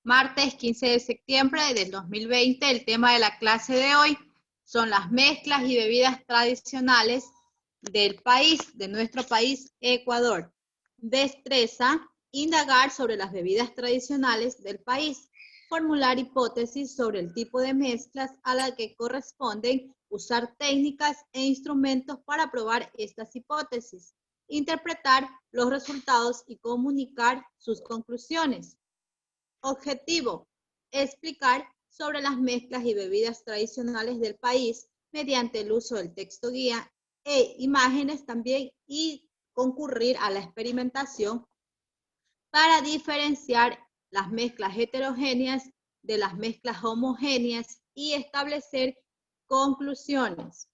Martes 15 de septiembre del 2020, el tema de la clase de hoy son las mezclas y bebidas tradicionales del país, de nuestro país, Ecuador. Destreza, indagar sobre las bebidas tradicionales del país, formular hipótesis sobre el tipo de mezclas a las que corresponden, usar técnicas e instrumentos para probar estas hipótesis, interpretar los resultados y comunicar sus conclusiones. Objetivo, explicar sobre las mezclas y bebidas tradicionales del país mediante el uso del texto guía e imágenes también y concurrir a la experimentación para diferenciar las mezclas heterogéneas de las mezclas homogéneas y establecer conclusiones.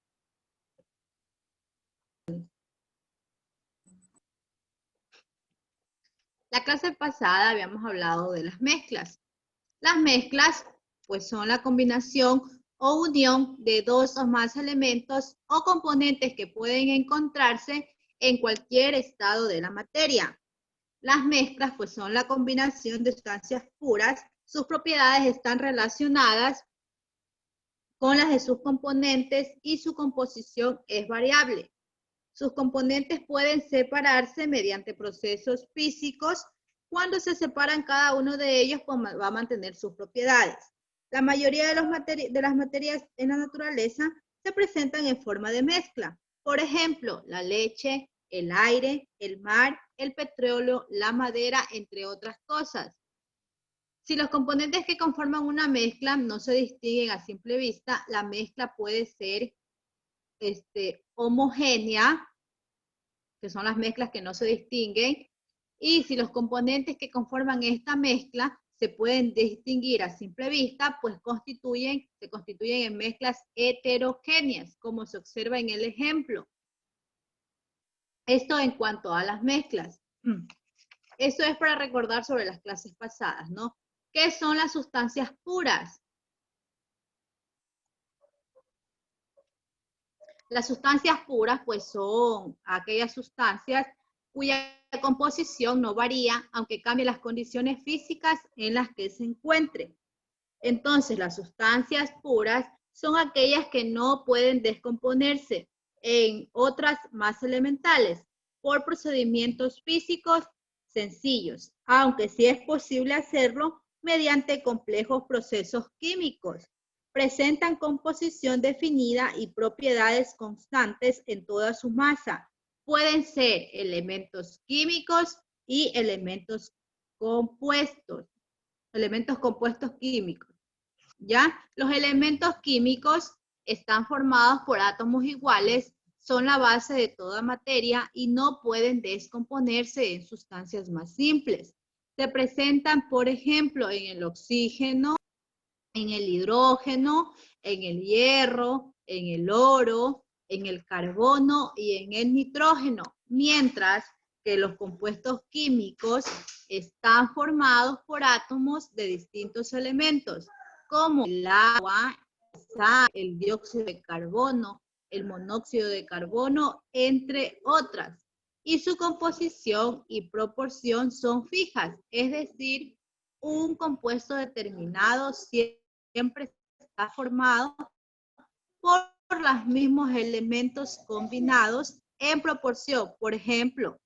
La clase pasada habíamos hablado de las mezclas. Las mezclas, pues, son la combinación o unión de dos o más elementos o componentes que pueden encontrarse en cualquier estado de la materia. Las mezclas, pues, son la combinación de sustancias puras. Sus propiedades están relacionadas con las de sus componentes y su composición es variable. Sus componentes pueden separarse mediante procesos físicos. Cuando se separan cada uno de ellos, pues va a mantener sus propiedades. La mayoría de las materias en la naturaleza se presentan en forma de mezcla. Por ejemplo, la leche, el aire, el mar, el petróleo, la madera, entre otras cosas. Si los componentes que conforman una mezcla no se distinguen a simple vista, la mezcla puede ser homogénea, que son las mezclas que no se distinguen, y si los componentes que conforman esta mezcla se pueden distinguir a simple vista, pues se constituyen en mezclas heterogéneas, como se observa en el ejemplo. Esto en cuanto a las mezclas. Eso es para recordar sobre las clases pasadas, ¿no? ¿Qué son las sustancias puras? Las sustancias puras, pues, son aquellas sustancias cuya composición no varía, aunque cambien las condiciones físicas en las que se encuentre. Entonces, las sustancias puras son aquellas que no pueden descomponerse en otras más elementales por procedimientos físicos sencillos, aunque sí es posible hacerlo mediante complejos procesos químicos. Presentan composición definida y propiedades constantes en toda su masa. Pueden ser elementos químicos y elementos compuestos químicos. ¿Ya? Los elementos químicos están formados por átomos iguales, son la base de toda materia y no pueden descomponerse en sustancias más simples. Se presentan, por ejemplo, en el oxígeno, en el hidrógeno, en el hierro, en el oro, en el carbono y en el nitrógeno, mientras que los compuestos químicos están formados por átomos de distintos elementos, como el agua, el dióxido de carbono, el monóxido de carbono, entre otras. Y su composición y proporción son fijas, es decir, un compuesto determinado siempre está formado por los mismos elementos combinados en proporción. Por ejemplo,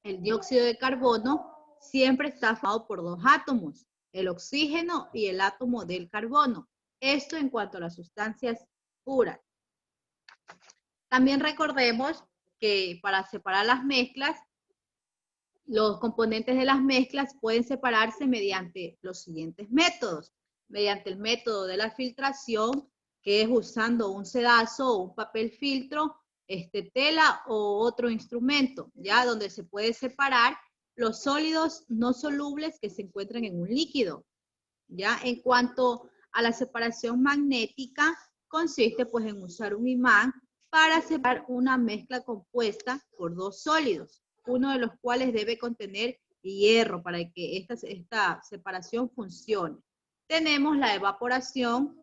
el dióxido de carbono siempre está formado por dos átomos, el oxígeno y el átomo del carbono. Esto en cuanto a las sustancias puras. También recordemos que para separar las mezclas, los componentes de las mezclas pueden separarse mediante los siguientes métodos. Mediante el método de la filtración, que es usando un sedazo o un papel filtro, tela o otro instrumento, ya donde se puede separar los sólidos no solubles que se encuentran en un líquido. Ya en cuanto a la separación magnética, consiste pues en usar un imán para separar una mezcla compuesta por dos sólidos, uno de los cuales debe contener hierro para que esta separación funcione. Tenemos la evaporación,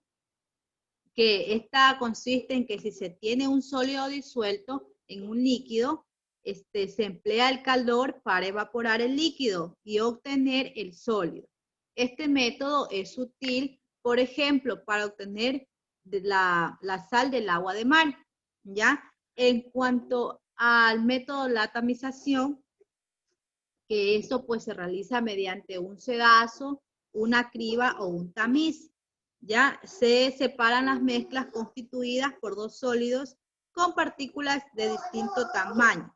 que esta consiste en que si se tiene un sólido disuelto en un líquido, se emplea el calor para evaporar el líquido y obtener el sólido. Este método es útil, por ejemplo, para obtener la sal del agua de mar, ¿ya? En cuanto al método de la tamización, que eso pues se realiza mediante un sedazo, una criba o un tamiz, ¿ya? Se separan las mezclas constituidas por dos sólidos con partículas de distinto tamaño.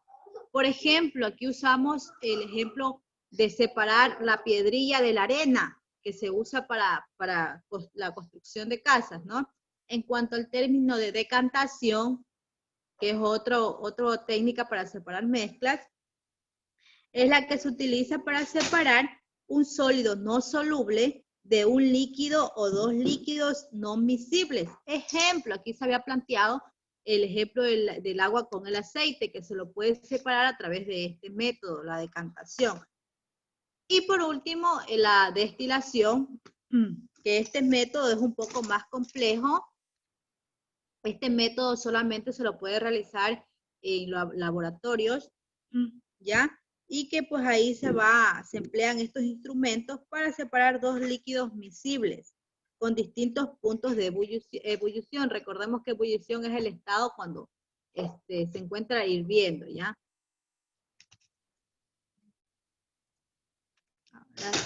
Por ejemplo, aquí usamos el ejemplo de separar la piedrilla de la arena, que se usa para la construcción de casas, ¿no? En cuanto al término de decantación, que es otra técnica para separar mezclas, es la que se utiliza para separar un sólido no soluble de un líquido o dos líquidos no miscibles. Ejemplo, aquí se había planteado el ejemplo del agua con el aceite, que se lo puede separar a través de este método, la decantación. Y por último, la destilación, que este método es un poco más complejo. Este método solamente se lo puede realizar en laboratorios, ¿ya? Y que pues ahí se emplean estos instrumentos para separar dos líquidos miscibles con distintos puntos de ebullición. Recordemos que ebullición es el estado cuando se encuentra hirviendo, ¿ya?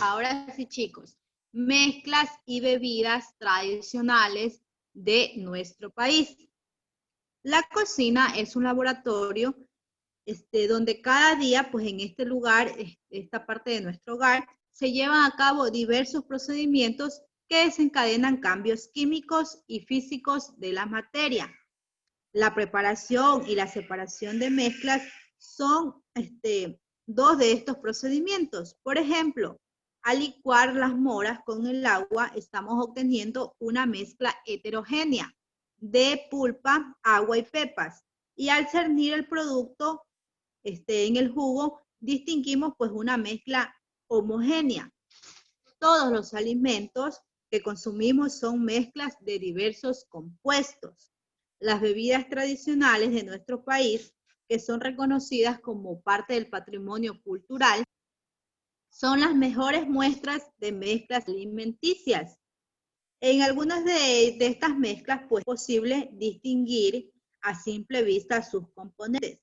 Ahora sí, chicos, mezclas y bebidas tradicionales de nuestro país. La cocina es un laboratorio donde cada día, pues en este lugar, esta parte de nuestro hogar, se llevan a cabo diversos procedimientos que desencadenan cambios químicos y físicos de la materia. La preparación y la separación de mezclas son dos de estos procedimientos. Por ejemplo, al licuar las moras con el agua, estamos obteniendo una mezcla heterogénea de pulpa, agua y pepas. Y al cernir el producto en el jugo, distinguimos pues una mezcla homogénea. Todos los alimentos que consumimos son mezclas de diversos compuestos. Las bebidas tradicionales de nuestro país, que son reconocidas como parte del patrimonio cultural, son las mejores muestras de mezclas alimenticias. En algunas de estas mezclas, pues es posible distinguir a simple vista sus componentes.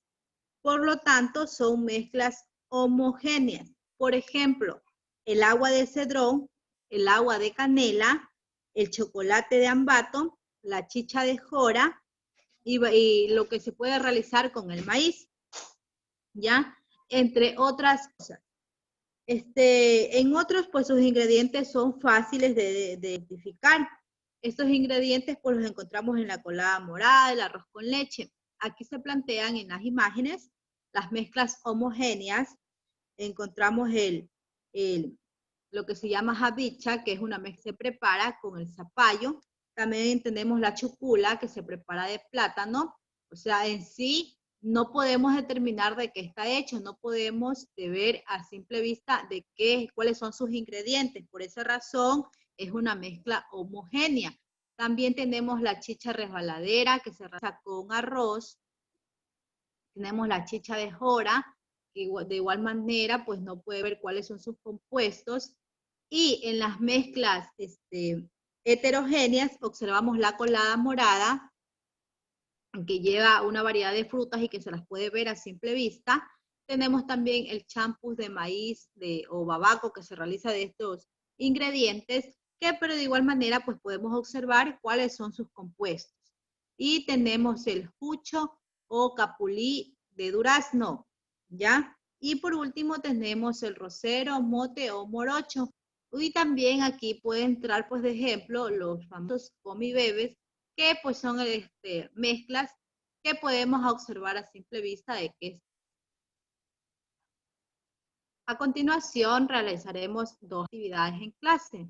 Por lo tanto, son mezclas homogéneas. Por ejemplo, el agua de cedrón, el agua de canela, el chocolate de ambato, la chicha de jora y lo que se puede realizar con el maíz, ¿ya? Entre otras cosas. En otros, pues sus ingredientes son fáciles de identificar. Estos ingredientes, pues los encontramos en la colada morada, el arroz con leche. Aquí se plantean en las imágenes las mezclas homogéneas. Encontramos lo que se llama jabicha, que es una mezcla que se prepara con el zapallo. También tenemos la chucula, que se prepara de plátano. O sea, en sí no podemos determinar de qué está hecho, no podemos ver a simple vista de cuáles son sus ingredientes. Por esa razón es una mezcla homogénea. También tenemos la chicha resbaladera, que se realiza con arroz. Tenemos la chicha de jora, que de igual manera pues no puede ver cuáles son sus compuestos. Y en las mezclas heterogéneas observamos la colada morada, que lleva una variedad de frutas y que se las puede ver a simple vista. Tenemos también el champús de maíz o babaco, que se realiza de estos ingredientes, pero de igual manera pues podemos observar cuáles son sus compuestos. Y tenemos el jucho o capulí de durazno, ¿ya? Y por último tenemos el rosero, mote o morocho. Y también aquí puede entrar, pues de ejemplo, los famosos comibebes, que pues son mezclas que podemos observar a simple vista de que es. A continuación realizaremos dos actividades en clase.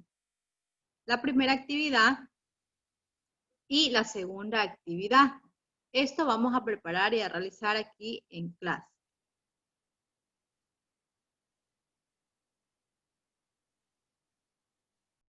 La primera actividad y la segunda actividad. Esto vamos a preparar y a realizar aquí en clase.